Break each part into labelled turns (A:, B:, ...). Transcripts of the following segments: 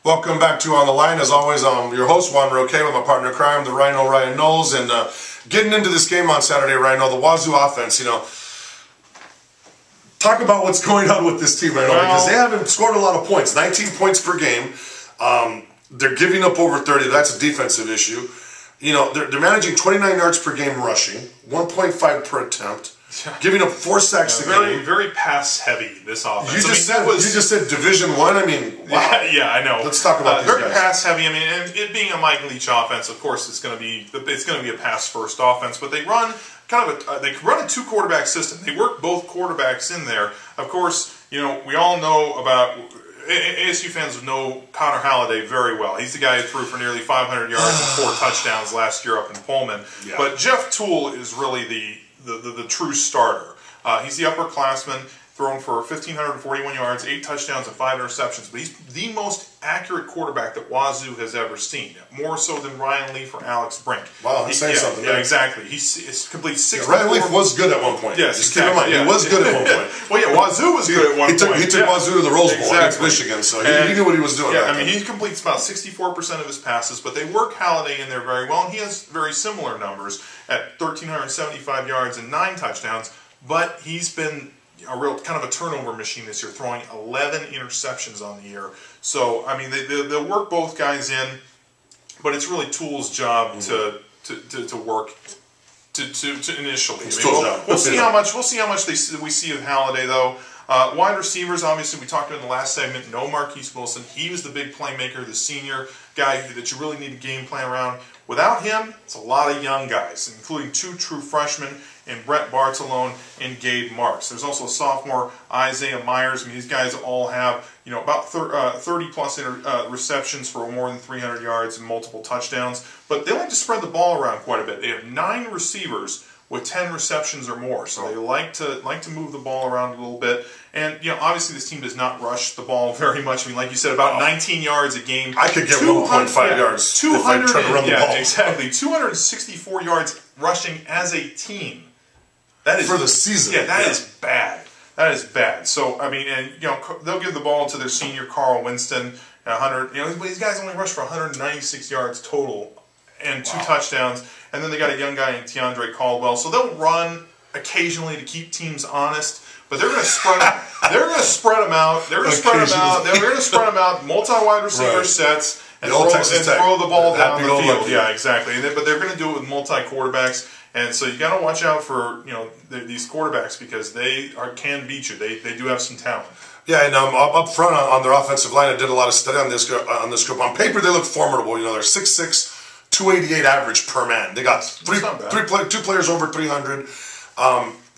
A: Welcome back to On the Line. As always, I'm your host, Juan Roque, with my partner in crime, the Rhino, Ryan Knowles. And getting into this game on Saturday, Rhino, the Wazoo offense, talk about what's going on with this team right now, because they haven't scored a lot of points, 19 points per game. They're giving up over 30. That's a defensive issue. They're managing 29 yards per game rushing, 1.5 per attempt. Giving up 4 sacks a game.
B: Very pass heavy, this offense.
A: You just said Division I. I mean, wow.
B: Yeah, I know.
A: Let's talk about these guys.
B: Very pass heavy. I mean, and it being a Mike Leach offense, of course, it's going to be a pass first offense. But they run they run a 2-quarterback system. They work both quarterbacks in there. Of course, we all know about. ASU fans know Connor Halliday very well. He's the guy who threw for nearly 500 yards and 4 touchdowns last year up in Pullman. Yeah. But Jeff Toole is really the true starter. He's the upperclassman, thrown for 1,541 yards, 8 touchdowns, and 5 interceptions. But he's the most accurate quarterback that Wazoo has ever seen, more so than Ryan Leaf or Alex Brink.
A: Wow, he's saying something.
B: Yeah, exactly. He's complete 64.
A: Ryan Leaf was good at one point.
B: Yes,
A: just keep in mind, he was good at one point.
B: Well, yeah, Wazoo was good at one point.
A: He took Wazoo to the Rose Bowl against Michigan, so he knew what he was doing.
B: Yeah, I mean, he completes about 64% of his passes, but they work Halliday in there very well, and he has very similar numbers at 1,375 yards and 9 touchdowns, but he's been a real kind of a turnover machine this year, throwing 11 interceptions on the year. So, I mean, they'll work both guys in, but it's really Toole's job to work to initially. We'll see how much we see of Halliday though. Wide receivers, obviously, we talked about in the last segment. No Marquise Wilson. He was the big playmaker, the senior guy that you really need a game plan around. Without him, it's a lot of young guys, including 2 true freshmen in Brett Bartolone and Gabe Marks. There's also a sophomore, Isaiah Myers. I mean, these guys all have about 30-plus receptions for more than 300 yards and multiple touchdowns. But they like to spread the ball around quite a bit. They have 9 receivers with 10 receptions or more. So they like to move the ball around a little bit. And obviously this team does not rush the ball very much. I mean, like you said, about 19 yards a game.
A: I could get 1.5 yards if I try to run the ball.
B: Exactly. 264 yards rushing as a team. That is
A: for the season.
B: Yeah, that is bad. That is bad. So I mean, and they'll give the ball to their senior Carl Winston. 100. These guys only rushed for 196 yards total and 2 touchdowns. And then they got a young guy in Tiandre Caldwell. So they'll run occasionally to keep teams honest, but they're going to spread. They're going to spread them out. They're going to spread them out. They're going to spread them out. Multi-wide receiver sets and throw the ball down the field. Yeah, exactly. But they're going to do it with multi-quarterbacks. And so you got to watch out for these quarterbacks because they can beat you. They do have some talent.
A: Yeah, and up front on their offensive line, I did a lot of study on this group. On paper, they look formidable. They're 6'6", 288 average per man. They got 2 players over 300.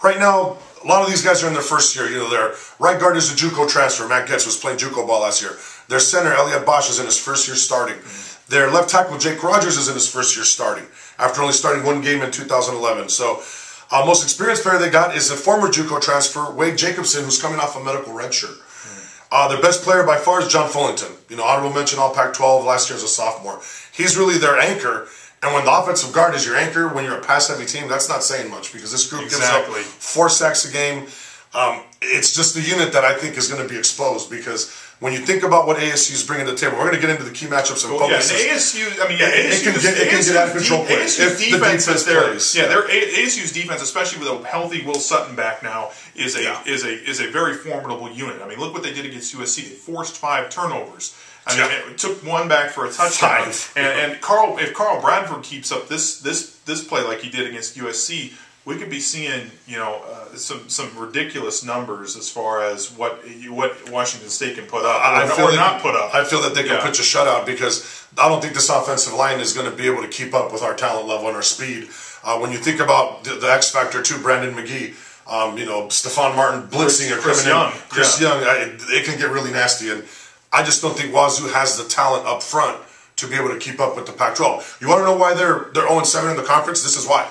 A: Right now, a lot of these guys are in their first year. Their right guard is a JUCO transfer. Matt Getz was playing JUCO ball last year. Their center, Elliot Bosch, is in his first year starting. Their left tackle, Jake Rogers, is in his first year starting after only starting 1 game in 2011. So, most experienced player they got is a former JUCO transfer, Wade Jacobson, who's coming off a medical redshirt. Their best player by far is John Fullington. Honorable mention All Pac-12 last year as a sophomore. He's really their anchor. And when the offensive guard is your anchor, when you're a pass-heavy team, that's not saying much because this group gives up 4 sacks a game. It's just the unit that I think is going to be exposed because when you think about what ASU is bringing to the table, we're going to get into the key matchups and focus.
B: Yeah, ASU, I mean, it can get
A: out of control if the defense plays.
B: Yeah, ASU's defense, especially with a healthy Will Sutton back now, is a very formidable unit. I mean, look what they did against USC. They forced 5 turnovers. I mean, it took 1 back for a touchdown. And if Carl Bradford keeps up this play like he did against USC, we could be seeing some ridiculous numbers as far as what Washington State can put up or not put up.
A: I feel that they can put a shutout because I don't think this offensive line is going to be able to keep up with our talent level and our speed. When you think about the X factor too, Brandon McGee, Stephon Martin blitzing or Chris Young, it can get really nasty. And I just don't think Wazoo has the talent up front to be able to keep up with the Pac-12. You want to know why they're 0-7 in the conference? This is why.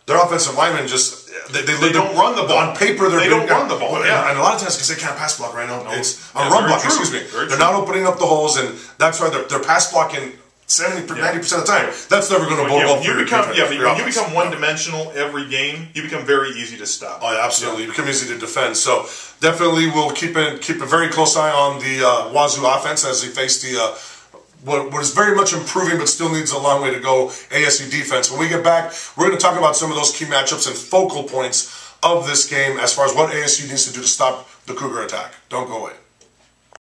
A: Their offensive linemen just they don't run the ball. On paper, they don't run the ball. Yeah. And a lot of times because they can't pass block right now. It's a run block. Excuse me. They're not opening up the holes, and that's why they're pass blocking 90% of the time. That's never going to bode well for your defense.
B: Yeah, when you become one-dimensional every game, you become very easy to stop.
A: Oh, yeah, absolutely. You become easy to defend. So definitely we'll keep a very close eye on the Wazoo offense as they face the what is very much improving but still needs a long way to go, ASU defense. When we get back, we're going to talk about some of those key matchups and focal points of this game as far as what ASU needs to do to stop the Cougar attack. Don't go away.